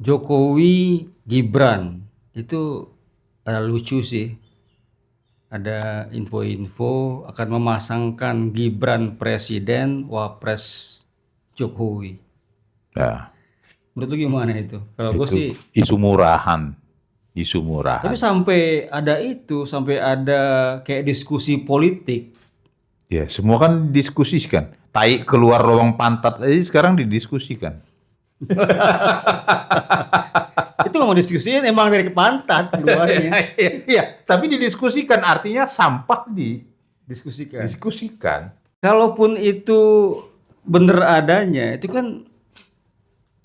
Jokowi, Gibran itu lucu sih. Ada info-info akan memasangkan Gibran presiden, Wapres Jokowi. Ya, Menurut lu gimana itu? Kalau gue itu sih, isu murahan. Isu tapi murahan. sampai ada kayak diskusi politik. Ya, semua kan didiskusikan. Tai keluar lubang pantat aja sekarang didiskusikan. Itu nggak mau diskusiin, emang dari pantat keluarnya. Iya, tapi didiskusikan artinya sampah Diskusikan. didiskusikan. Kalaupun itu bener adanya, itu kan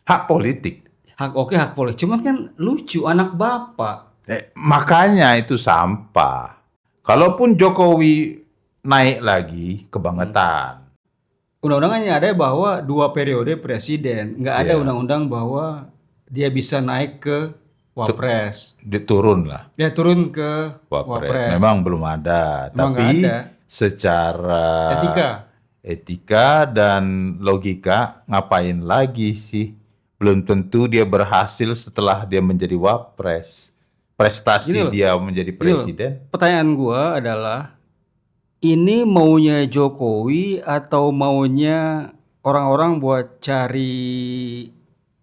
Hak politik. hak politik. Cuman kan lucu anak bapak. Makanya itu sampah. Kalaupun Jokowi naik lagi, kebangetan. Undang-undangannya ada bahwa 2 periode presiden. Nggak ada Ya, undang-undang bahwa dia bisa naik ke wapres. diturun lah. Dia turun ke Wapres. wapres. Memang belum ada, Emang nggak tapi ada. secara Etika. etika dan logika ngapain lagi sih? Belum tentu dia berhasil setelah dia menjadi wapres. Gini Prestasi loh. dia menjadi Gini loh. presiden. Pertanyaan gua adalah, ini maunya Jokowi atau maunya orang-orang buat cari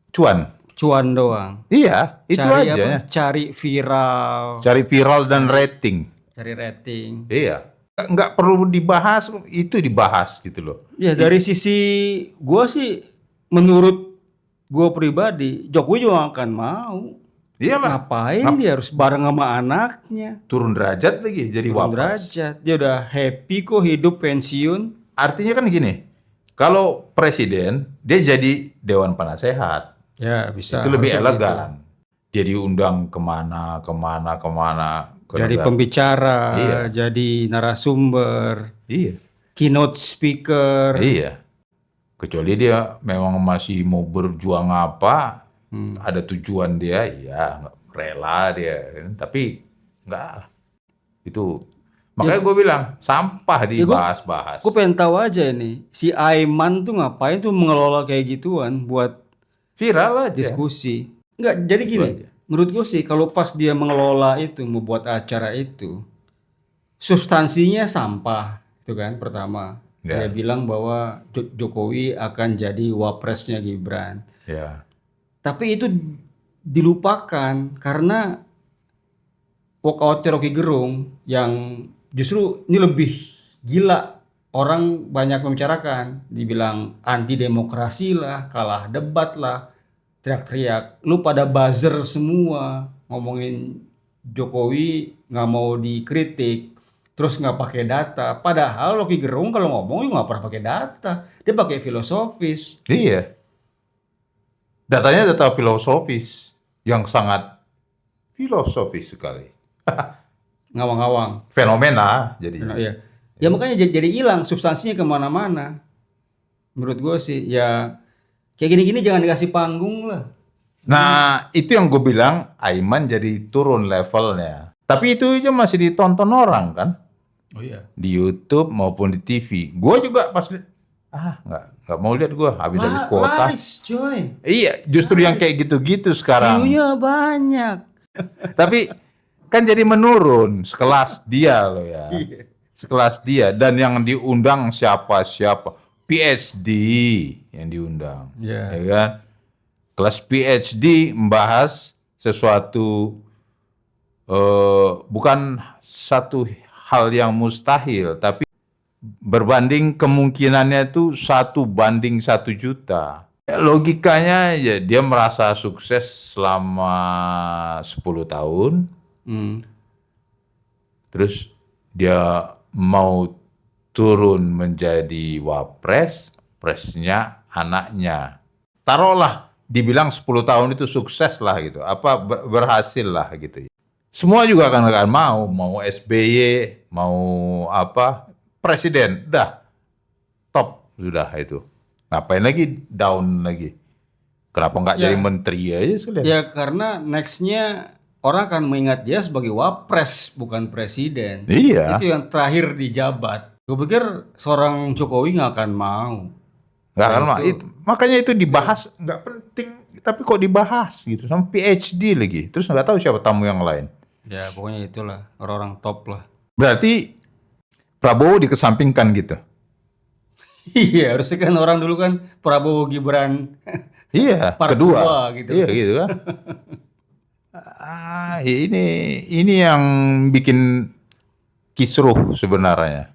Cuan. cuan doang? Iya, itu Cari aja. apa? Cari viral, Cari viral dan rating. cari rating. Iya. Nggak perlu dibahas, itu dibahas gitu loh. Ya dari sisi gua sih, menurut gua pribadi, Jokowi juga nggak akan mau. Iyalah. Ngapain dia harus bareng sama anaknya? Turun derajat lagi jadi Turun wapres. derajat. Dia udah happy kok hidup pensiun. Artinya kan gini, kalau presiden dia jadi dewan penasehat, Ya bisa. itu lebih harusnya gitu. elegan. Dia diundang kemana, ke Jadi negara. pembicara, Iya. jadi narasumber, Iya, keynote speaker. iya. Kecuali dia memang masih mau berjuang apa, ada tujuan dia, ya nggak rela dia. Tapi nggak lah. Itu makanya gue bilang sampah dibahas-bahas. Gue pengen tahu aja nih, si Aiman tuh ngapain tuh mengelola kayak gituan buat Viral aja. diskusi. Enggak, jadi Itu gini, aja. menurut gue sih kalau pas dia mengelola itu, membuat acara itu, substansinya sampah, itu kan pertama. Dia Ya, bilang bahwa Jokowi akan jadi wapresnya Gibran. ya. Tapi itu dilupakan karena walkout Rocky Gerung yang justru ini lebih gila. Orang banyak membicarakan, dibilang anti demokrasi lah, kalah debat lah, teriak-teriak. Lu pada buzzer semua ngomongin Jokowi nggak mau dikritik, terus nggak pakai data. Padahal Rocky Gerung kalau ngomong juga nggak pernah pakai data, dia pakai filosofis, Iya. Datanya data filosofis yang sangat filosofis sekali. ngawang-ngawang. Fenomena Nah, jadinya. ya. Ya makanya jadi hilang substansinya kemana-mana. Menurut gue sih ya kayak gini-gini jangan dikasih panggung lah. Nah, itu yang gue bilang Aiman jadi turun levelnya. Tapi itu aja masih ditonton orang kan? Oh iya. Di YouTube maupun di TV. Gue juga pas lihat, nggak mau lihat gue habis kuota. Laris coy. Iya, justru yang kayak gitu-gitu sekarang. View-nya banyak. Tapi kan jadi menurun sekelas dia loh ya. Sekelas dia dan yang diundang siapa-siapa. PhD yang diundang. Ya. Ya kan? Kelas PhD membahas sesuatu bukan satu hal yang mustahil, tapi berbanding kemungkinannya itu 1:1 juta. Ya, logikanya ya dia merasa sukses selama 10 tahun, Hmm. terus dia mau turun menjadi wapres, presnya anaknya. Taruhlah dibilang 10 tahun itu sukses lah gitu, apa berhasil lah gitu. Semua juga akan mau SBY, mau apa, presiden, dah top sudah itu. Ngapain lagi down lagi? Kenapa nggak Ya. jadi menteri aja sekalian? Ya karena nextnya orang akan mengingat dia sebagai wapres bukan presiden. Iya, Itu yang terakhir dijabat. Gue pikir seorang Jokowi nggak akan mau. nggak Ya kan, itu. makanya itu dibahas nggak penting. Tapi kok dibahas gitu, sama PhD lagi. Terus nggak tahu siapa tamu yang lain. Ya pokoknya itulah orang-orang top lah. Berarti Prabowo dikesampingkan gitu. Iya, harusnya kan orang dulu kan Prabowo Gibran Iya, part kedua. 2 gitu. Iya gitu kan. Ini yang bikin kisruh sebenarnya.